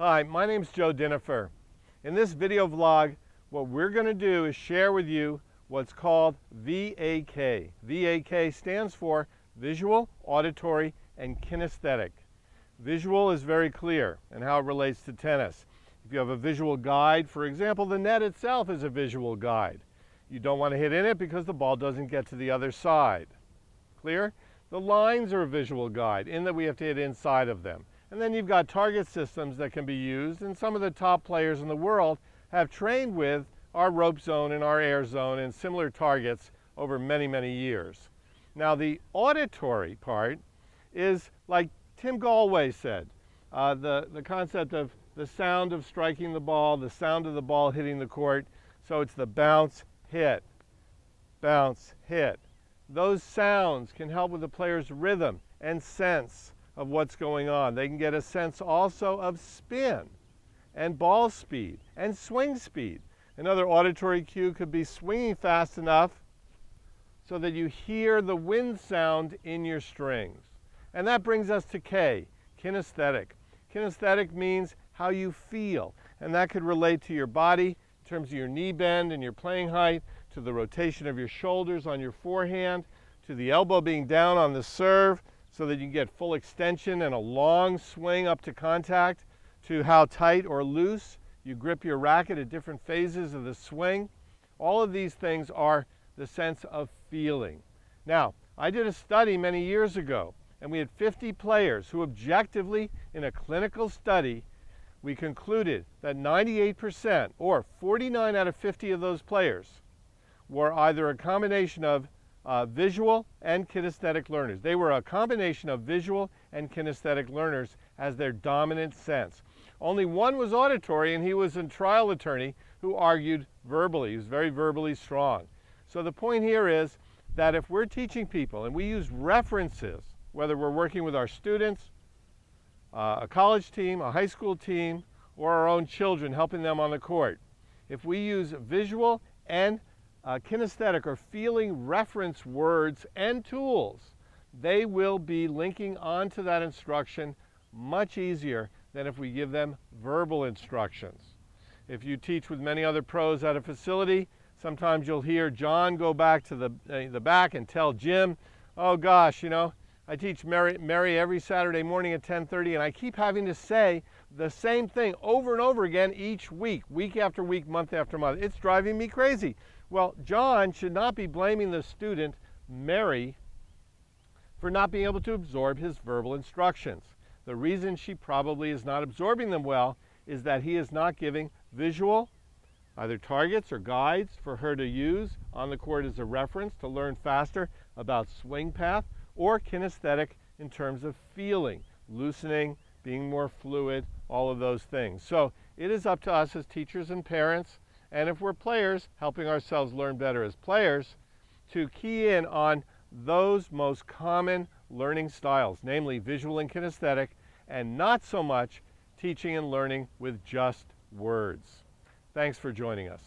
Hi, my name's Joe Dinifer. In this video vlog, what we're going to do is share with you what's called VAK. VAK stands for Visual, Auditory, and Kinesthetic. Visual is very clear and how it relates to tennis. If you have a visual guide, for example, the net itself is a visual guide. You don't want to hit in it because the ball doesn't get to the other side. Clear? The lines are a visual guide in that we have to hit inside of them. And then you've got target systems that can be used, and some of the top players in the world have trained with our rope zone and our air zone and similar targets over many, many years. Now the auditory part is like Tim Galway said, the concept of the sound of striking the ball, the sound of the ball hitting the court. So it's the bounce, hit, bounce, hit. Those sounds can help with the player's rhythm and sense of what's going on. They can get a sense also of spin and ball speed and swing speed. Another auditory cue could be swinging fast enough so that you hear the wind sound in your strings. And that brings us to K, kinesthetic. Kinesthetic means how you feel, and that could relate to your body in terms of your knee bend and your playing height, to the rotation of your shoulders on your forehand, to the elbow being down on the serve so that you can get full extension and a long swing up to contact, to how tight or loose you grip your racket at different phases of the swing. All of these things are the sense of feeling. Now, I did a study many years ago, and we had 50 players who objectively, in a clinical study, we concluded that 98%, or 49 out of 50 of those players, were either a combination of visual and kinesthetic learners. They were a combination of visual and kinesthetic learners as their dominant sense. Only one was auditory, and he was a trial attorney who argued verbally. He was very verbally strong. So the point here is that if we're teaching people and we use references, whether we're working with our students, a college team, a high school team, or our own children, helping them on the court, if we use visual and kinesthetic or feeling reference words and tools, they will be linking onto that instruction much easier than if we give them verbal instructions. If you teach with many other pros at a facility, sometimes you'll hear John go back to the back and tell Jim, oh gosh, you know, I teach Mary every Saturday morning at 10:30, and I keep having to say the same thing over and over again each week, week after week, month after month. It's driving me crazy. Well, John should not be blaming the student, Mary, for not being able to absorb his verbal instructions. The reason she probably is not absorbing them well is that he is not giving visual, either targets or guides for her to use on the court as a reference to learn faster about swing path, or kinesthetic in terms of feeling, loosening, being more fluid, all of those things. So it is up to us as teachers and parents, and if we're players, helping ourselves learn better as players, to key in on those most common learning styles, namely visual and kinesthetic, and not so much teaching and learning with just words. Thanks for joining us.